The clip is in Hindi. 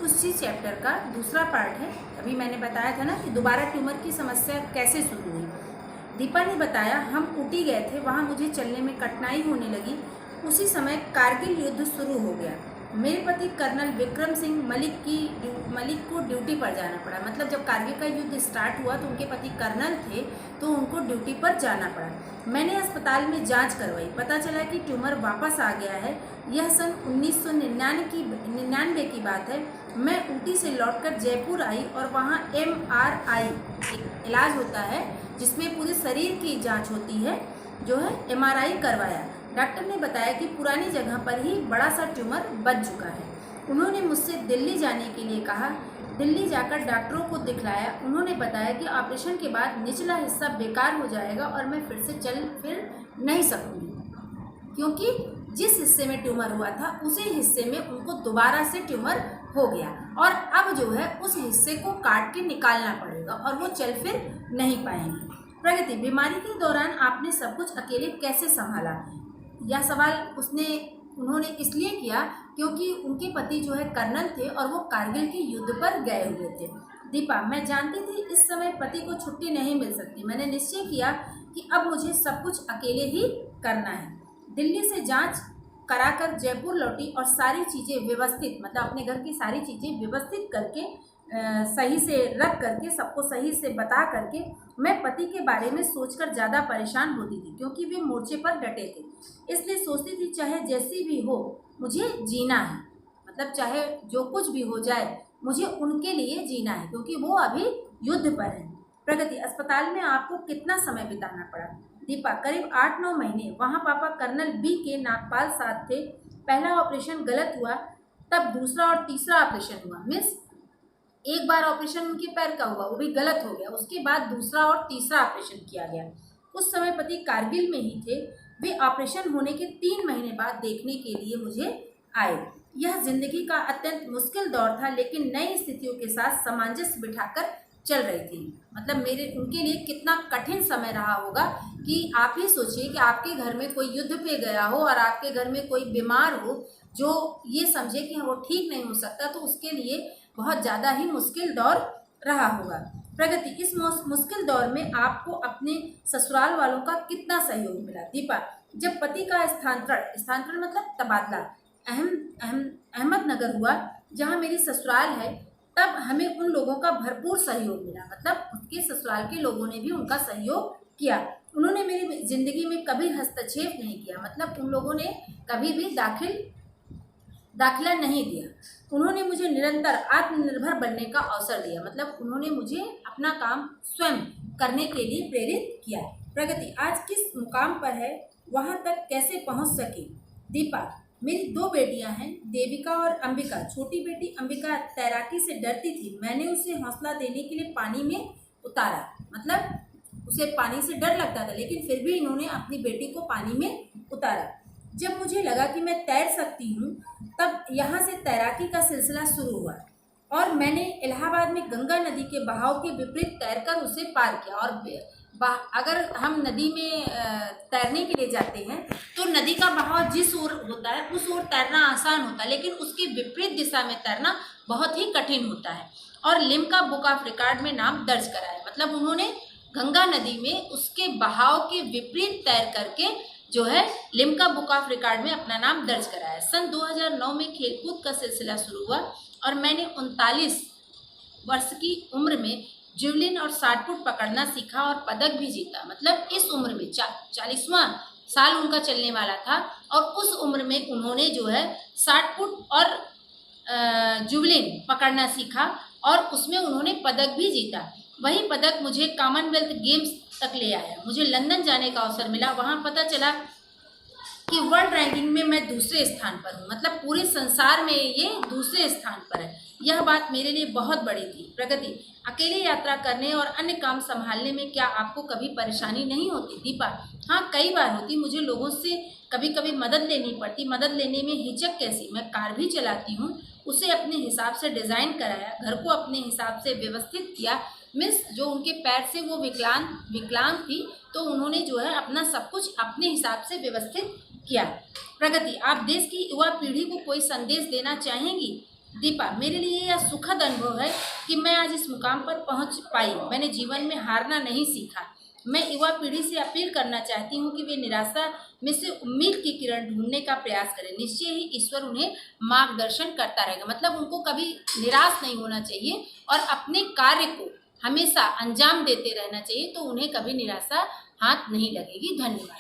उसी चैप्टर का दूसरा पार्ट है। अभी मैंने बताया था ना कि दोबारा ट्यूमर की समस्या कैसे शुरू हुई। दीपा ने बताया, हम ऊटी गए थे, वहाँ मुझे चलने में कठिनाई होने लगी। उसी समय कारगिल युद्ध शुरू हो गया। मेरे पति कर्नल विक्रम सिंह मलिक को ड्यूटी पर जाना पड़ा। मतलब जब कारगिल का युद्ध स्टार्ट हुआ तो उनके पति कर्नल थे, तो उनको ड्यूटी पर जाना पड़ा। मैंने अस्पताल में जांच करवाई, पता चला कि ट्यूमर वापस आ गया है। यह सन 1999 की बात है। मैं ऊटी से लौटकर जयपुर आई और वहाँ MRI एक इलाज होता है जिसमें पूरे शरीर की जांच होती है, जो है MRI करवाया। डॉक्टर ने बताया कि पुरानी जगह पर ही बड़ा सा ट्यूमर बच चुका है। उन्होंने मुझसे दिल्ली जाने के लिए कहा। दिल्ली जाकर डॉक्टरों को दिखलाया। उन्होंने बताया कि ऑपरेशन के बाद निचला हिस्सा बेकार हो जाएगा और मैं फिर से चल फिर नहीं सकूंगी, क्योंकि जिस हिस्से में ट्यूमर हुआ था उसी हिस्से में उनको दोबारा से ट्यूमर हो गया और अब जो है उस हिस्से को काट के निकालना पड़ेगा और वो चल फिर नहीं पाएंगे। प्रगति, बीमारी के दौरान आपने सब कुछ अकेले कैसे संभाला? यह सवाल उन्होंने इसलिए किया क्योंकि उनके पति जो है कर्नल थे और वो कारगिल के युद्ध पर गए हुए थे। दीपा, मैं जानती थी इस समय पति को छुट्टी नहीं मिल सकती। मैंने निश्चय किया कि अब मुझे सब कुछ अकेले ही करना है। दिल्ली से जांच कराकर जयपुर लौटी और सारी चीज़ें व्यवस्थित, मतलब अपने घर की सारी चीज़ें व्यवस्थित करके सही से रख करके सबको सही से बता करके मैं पति के बारे में सोचकर ज़्यादा परेशान होती थी, क्योंकि वे मोर्चे पर डटे थे। इसलिए सोचती थी चाहे जैसी भी हो मुझे जीना है, मतलब चाहे जो कुछ भी हो जाए मुझे उनके लिए जीना है, क्योंकि वो अभी युद्ध पर है। प्रगति, अस्पताल में आपको कितना समय बिताना पड़ा? दीपा, करीब 8-9 महीने। वहाँ पापा कर्नल बी के नागपाल साथ थे। पहला ऑपरेशन गलत हुआ, तब दूसरा और तीसरा ऑपरेशन हुआ। मिस, एक बार ऑपरेशन उनके पैर का हुआ, वो भी गलत हो गया। उसके बाद दूसरा और तीसरा ऑपरेशन किया गया। उस समय पति कारगिल में ही थे। वे ऑपरेशन होने के 3 महीने बाद देखने के लिए मुझे आए। यह जिंदगी का अत्यंत मुश्किल दौर था, लेकिन नई स्थितियों के साथ सामंजस्य बिठाकर चल रही थी। मतलब उनके लिए कितना कठिन समय रहा होगा कि आप ही सोचिए कि आपके घर में कोई युद्ध पे गया हो और आपके घर में कोई बीमार हो जो ये समझे कि वो ठीक नहीं हो सकता, तो उसके लिए बहुत ज़्यादा ही मुश्किल दौर रहा होगा। प्रगति, इस मुश्किल दौर में आपको अपने ससुराल वालों का कितना सहयोग मिला? दीपा, जब पति का स्थानांतरण मतलब तबादला अहमदनगर हुआ, जहां मेरी ससुराल है, तब हमें उन लोगों का भरपूर सहयोग मिला। मतलब उसके ससुराल के लोगों ने भी उनका सहयोग किया। उन्होंने मेरी जिंदगी में कभी हस्तक्षेप नहीं किया, मतलब उन लोगों ने कभी भी दाखिला नहीं दिया। उन्होंने मुझे निरंतर आत्मनिर्भर बनने का अवसर दिया, मतलब उन्होंने मुझे अपना काम स्वयं करने के लिए प्रेरित किया। प्रगति, आज किस मुकाम पर है, वहां तक कैसे पहुंच सकी? दीपा, मेरी 2 बेटियां हैं, देविका और अंबिका। छोटी बेटी अंबिका तैराकी से डरती थी। मैंने उसे हौसला देने के लिए पानी में उतारा, मतलब उसे पानी से डर लगता था, लेकिन फिर भी इन्होंने अपनी बेटी को पानी में उतारा। जब मुझे लगा कि मैं तैर सकती हूँ, तब यहाँ से तैराकी का सिलसिला शुरू हुआ और मैंने इलाहाबाद में गंगा नदी के बहाव के विपरीत तैरकर उसे पार किया। और अगर हम नदी में तैरने के लिए जाते हैं तो नदी का बहाव जिस ओर होता है उस ओर तैरना आसान होता है, लेकिन उसके विपरीत दिशा में तैरना बहुत ही कठिन होता है। और लिम्का बुक ऑफ रिकॉर्ड में नाम दर्ज कराया, मतलब उन्होंने गंगा नदी में उसके बहाव के विपरीत तैर करके जो है लिम्का बुक ऑफ रिकॉर्ड में अपना नाम दर्ज कराया। सन 2009 में खेलकूद का सिलसिला शुरू हुआ और मैंने 39 वर्ष की उम्र में जिवलिन और 60 फुट पकड़ना सीखा और पदक भी जीता। मतलब इस उम्र में 40वां साल उनका चलने वाला था और उस उम्र में उन्होंने जो है 60 फुट और जिवलिन पकड़ना सीखा और उसमें उन्होंने पदक भी जीता। वही पदक मुझे कॉमनवेल्थ गेम्स तक ले आया। मुझे लंदन जाने का अवसर मिला। वहाँ पता चला कि वर्ल्ड रैंकिंग में मैं दूसरे स्थान पर हूँ, मतलब पूरे संसार में ये दूसरे स्थान पर है। यह बात मेरे लिए बहुत बड़ी थी। प्रगति, अकेले यात्रा करने और अन्य काम संभालने में क्या आपको कभी परेशानी नहीं होती? दीपा, हाँ, कई बार होती। मुझे लोगों से कभी कभी मदद लेनी पड़ती। मदद लेने में हिचक कैसी? मैं कार भी चलाती हूँ, उसे अपने हिसाब से डिज़ाइन कराया, घर को अपने हिसाब से व्यवस्थित किया। मिस, जो उनके पैर से वो विकलांग थी, तो उन्होंने जो है अपना सब कुछ अपने हिसाब से व्यवस्थित किया। प्रगति, आप देश की युवा पीढ़ी को कोई संदेश देना चाहेंगी? दीपा, मेरे लिए यह सुखद अनुभव है कि मैं आज इस मुकाम पर पहुंच पाई। मैंने जीवन में हारना नहीं सीखा। मैं युवा पीढ़ी से अपील करना चाहती हूं कि वे निराशा में से उम्मीद की किरण ढूंढने का प्रयास करें। निश्चय ही ईश्वर उन्हें मार्गदर्शन करता रहेगा। मतलब उनको कभी निराश नहीं होना चाहिए और अपने कार्य को हमेशा अंजाम देते रहना चाहिए, तो उन्हें कभी निराशा हाथ नहीं लगेगी। धन्यवाद।